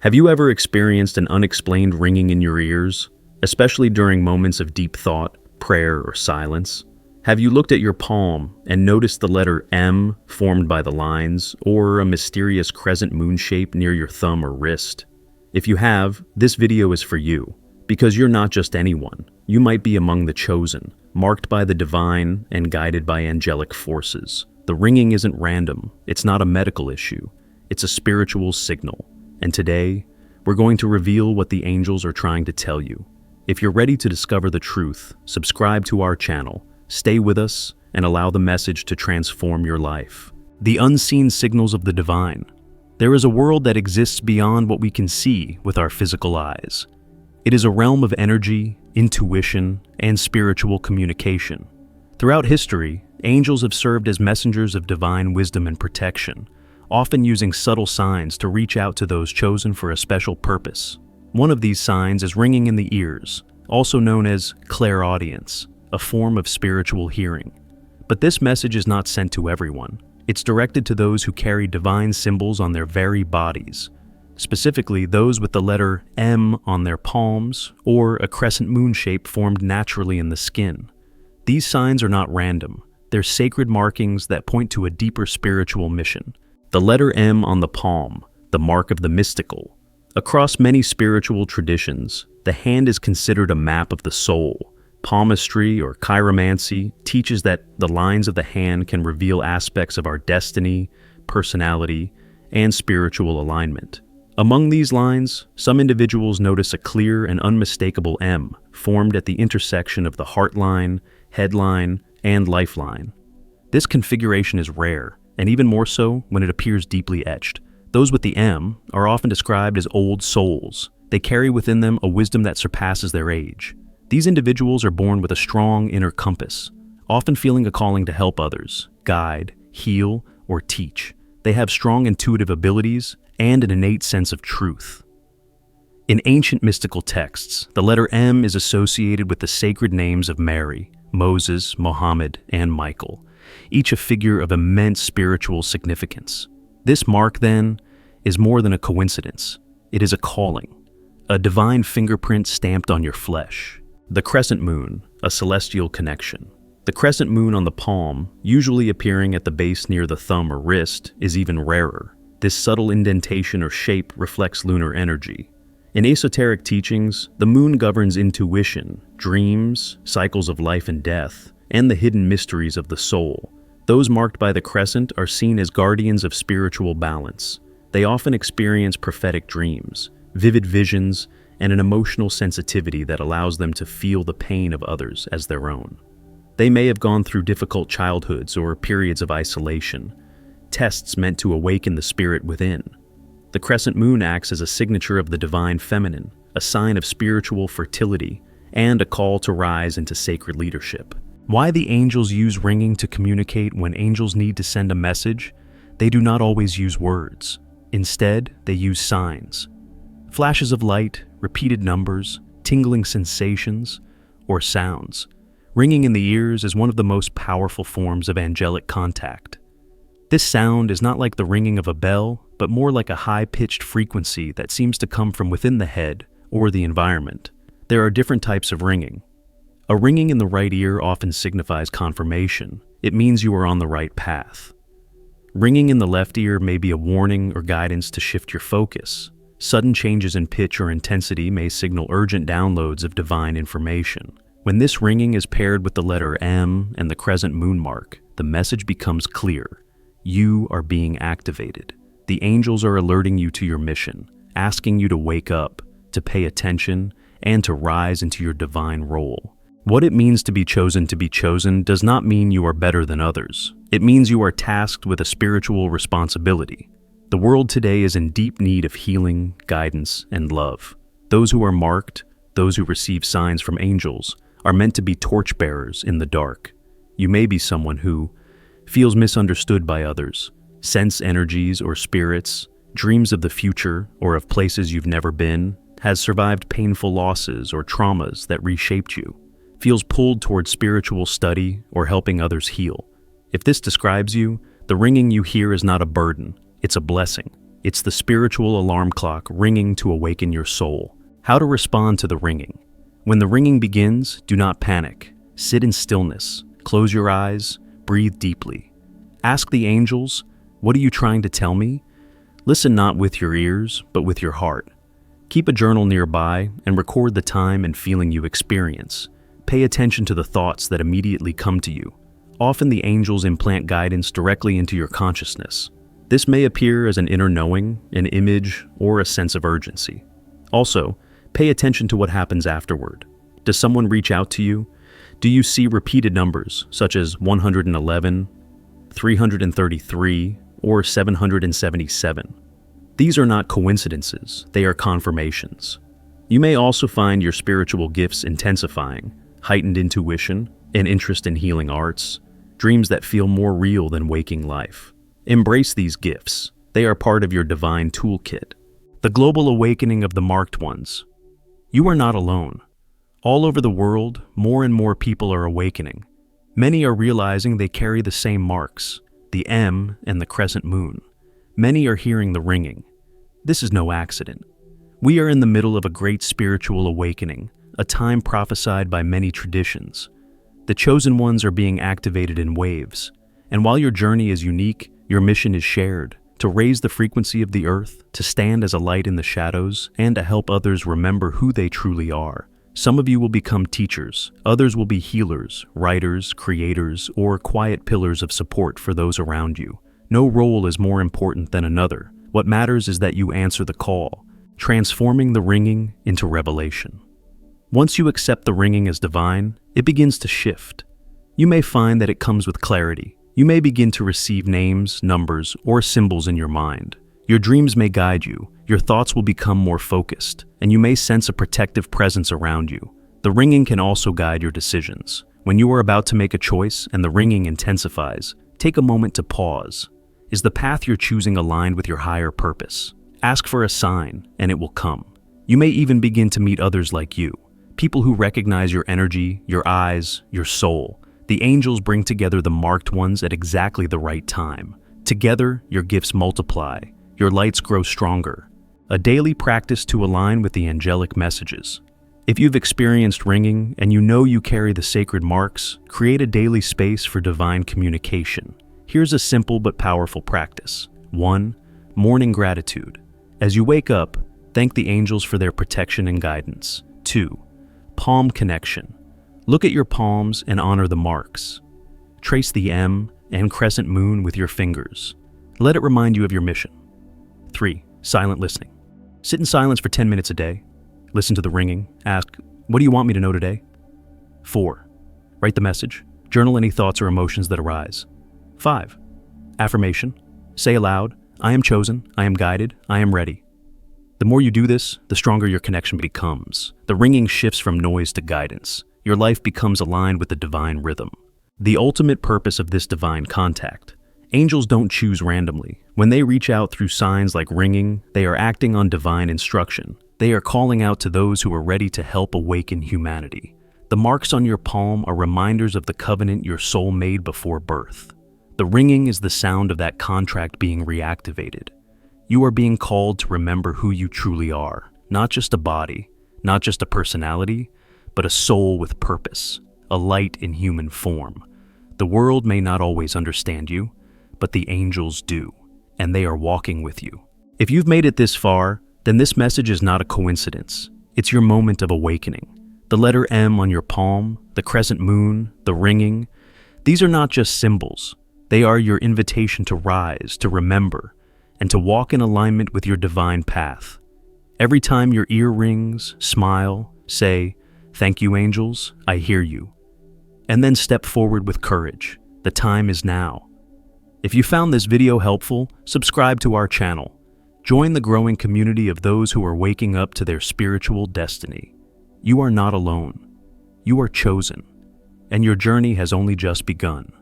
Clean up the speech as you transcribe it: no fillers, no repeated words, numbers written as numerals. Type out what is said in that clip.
Have you ever experienced an unexplained ringing in your ears, especially during moments of deep thought, prayer, or silence? Have you looked at your palm and noticed the letter M formed by the lines, or a mysterious crescent moon shape near your thumb or wrist? If you have, this video is for you, because you're not just anyone. You might be among the chosen, marked by the divine and guided by angelic forces. The ringing isn't random. It's not a medical issue. It's a spiritual signal. And today, we're going to reveal what the angels are trying to tell you. If you're ready to discover the truth, subscribe to our channel, stay with us, and allow the message to transform your life. The unseen signals of the divine. There is a world that exists beyond what we can see with our physical eyes. It is a realm of energy, intuition, and spiritual communication. Throughout history, angels have served as messengers of divine wisdom and protection, often using subtle signs to reach out to those chosen for a special purpose. One of these signs is ringing in the ears, also known as clairaudience, a form of spiritual hearing. But this message is not sent to everyone. It's directed to those who carry divine symbols on their very bodies, specifically those with the letter M on their palms or a crescent moon shape formed naturally in the skin. These signs are not random. They're sacred markings that point to a deeper spiritual mission. The letter M on the palm, the mark of the mystical. Across many spiritual traditions, the hand is considered a map of the soul. Palmistry or chiromancy teaches that the lines of the hand can reveal aspects of our destiny, personality, and spiritual alignment. Among these lines, some individuals notice a clear and unmistakable M formed at the intersection of the heart line, head line, and lifeline. This configuration is rare, and even more so when it appears deeply etched. Those with the M are often described as old souls. They carry within them a wisdom that surpasses their age. These individuals are born with a strong inner compass, often feeling a calling to help others, guide, heal, or teach. They have strong intuitive abilities and an innate sense of truth. In ancient mystical texts, the letter M is associated with the sacred names of Mary, Moses, Mohammed, and Michael, each a figure of immense spiritual significance. This mark, then, is more than a coincidence. It is a calling, a divine fingerprint stamped on your flesh. The crescent moon, a celestial connection. The crescent moon on the palm, usually appearing at the base near the thumb or wrist, is even rarer. This subtle indentation or shape reflects lunar energy. In esoteric teachings, the moon governs intuition, dreams, cycles of life and death, and the hidden mysteries of the soul. Those marked by the crescent are seen as guardians of spiritual balance. They often experience prophetic dreams, vivid visions, and an emotional sensitivity that allows them to feel the pain of others as their own. They may have gone through difficult childhoods or periods of isolation, tests meant to awaken the spirit within. The crescent moon acts as a signature of the divine feminine, a sign of spiritual fertility, and a call to rise into sacred leadership. Why the angels use ringing to communicate when angels need to send a message? They do not always use words. Instead, they use signs. Flashes of light, repeated numbers, tingling sensations, or sounds. Ringing in the ears is one of the most powerful forms of angelic contact. This sound is not like the ringing of a bell, but more like a high-pitched frequency that seems to come from within the head or the environment. There are different types of ringing. A ringing in the right ear often signifies confirmation. It means you are on the right path. Ringing in the left ear may be a warning or guidance to shift your focus. Sudden changes in pitch or intensity may signal urgent downloads of divine information. When this ringing is paired with the letter M and the crescent moon mark, the message becomes clear. You are being activated. The angels are alerting you to your mission, asking you to wake up, to pay attention, and to rise into your divine role. What it means to be chosen does not mean you are better than others. It means you are tasked with a spiritual responsibility. The world today is in deep need of healing, guidance, and love. Those who are marked, those who receive signs from angels, are meant to be torchbearers in the dark. You may be someone who feels misunderstood by others, sense energies or spirits, dreams of the future or of places you've never been, has survived painful losses or traumas that reshaped you, feels pulled towards spiritual study or helping others heal. If this describes you, the ringing you hear is not a burden, it's a blessing. It's the spiritual alarm clock ringing to awaken your soul. How to respond to the ringing. When the ringing begins, do not panic. Sit in stillness. Close your eyes. Breathe deeply. Ask the angels, "What are you trying to tell me?" Listen not with your ears, but with your heart. Keep a journal nearby and record the time and feeling you experience. Pay attention to the thoughts that immediately come to you. Often the angels implant guidance directly into your consciousness. This may appear as an inner knowing, an image, or a sense of urgency. Also, pay attention to what happens afterward. Does someone reach out to you? Do you see repeated numbers, such as 111, 333, or 777? These are not coincidences, they are confirmations. You may also find your spiritual gifts intensifying, heightened intuition, an interest in healing arts, dreams that feel more real than waking life. Embrace these gifts. They are part of your divine toolkit. The global awakening of the marked ones. You are not alone. All over the world, more and more people are awakening. Many are realizing they carry the same marks, the M and the crescent moon. Many are hearing the ringing. This is no accident. We are in the middle of a great spiritual awakening, a time prophesied by many traditions. The chosen ones are being activated in waves, and while your journey is unique, your mission is shared, to raise the frequency of the earth, to stand as a light in the shadows, and to help others remember who they truly are. Some of you will become teachers, others will be healers, writers, creators, or quiet pillars of support for those around you. No role is more important than another. What matters is that you answer the call, transforming the ringing into revelation. Once you accept the ringing as divine, it begins to shift. You may find that it comes with clarity. You may begin to receive names, numbers, or symbols in your mind. Your dreams may guide you, your thoughts will become more focused, and you may sense a protective presence around you. The ringing can also guide your decisions. When you are about to make a choice and the ringing intensifies, take a moment to pause. Is the path you're choosing aligned with your higher purpose? Ask for a sign, and it will come. You may even begin to meet others like you, people who recognize your energy, your eyes, your soul. The angels bring together the marked ones at exactly the right time. Together, your gifts multiply, your lights grow stronger. A daily practice to align with the angelic messages. If you've experienced ringing and you know you carry the sacred marks, create a daily space for divine communication. Here's a simple but powerful practice. 1. Morning gratitude. As you wake up, thank the angels for their protection and guidance. 2. Palm connection. Look at your palms and honor the marks. Trace the M and crescent moon with your fingers. Let it remind you of your mission. 3. Silent listening. Sit in silence for 10 minutes a day. Listen to the ringing. Ask, "What do you want me to know today?" 4. Write the message. Journal any thoughts or emotions that arise. 5. Affirmation. Say aloud, "I am chosen, I am guided, I am ready." The more you do this, the stronger your connection becomes. The ringing shifts from noise to guidance. Your life becomes aligned with the divine rhythm. The ultimate purpose of this divine contact. Angels don't choose randomly. When they reach out through signs like ringing, they are acting on divine instruction. They are calling out to those who are ready to help awaken humanity. The marks on your palm are reminders of the covenant your soul made before birth. The ringing is the sound of that contract being reactivated. You are being called to remember who you truly are, not just a body, not just a personality, but a soul with purpose, a light in human form. The world may not always understand you, but the angels do, and they are walking with you. If you've made it this far, then this message is not a coincidence. It's your moment of awakening. The letter M on your palm, the crescent moon, the ringing, these are not just symbols. They are your invitation to rise, to remember, and to walk in alignment with your divine path. Every time your ear rings, smile, say, "Thank you, angels, I hear you." And then step forward with courage. The time is now. If you found this video helpful, subscribe to our channel. Join the growing community of those who are waking up to their spiritual destiny. You are not alone. You are chosen, and your journey has only just begun.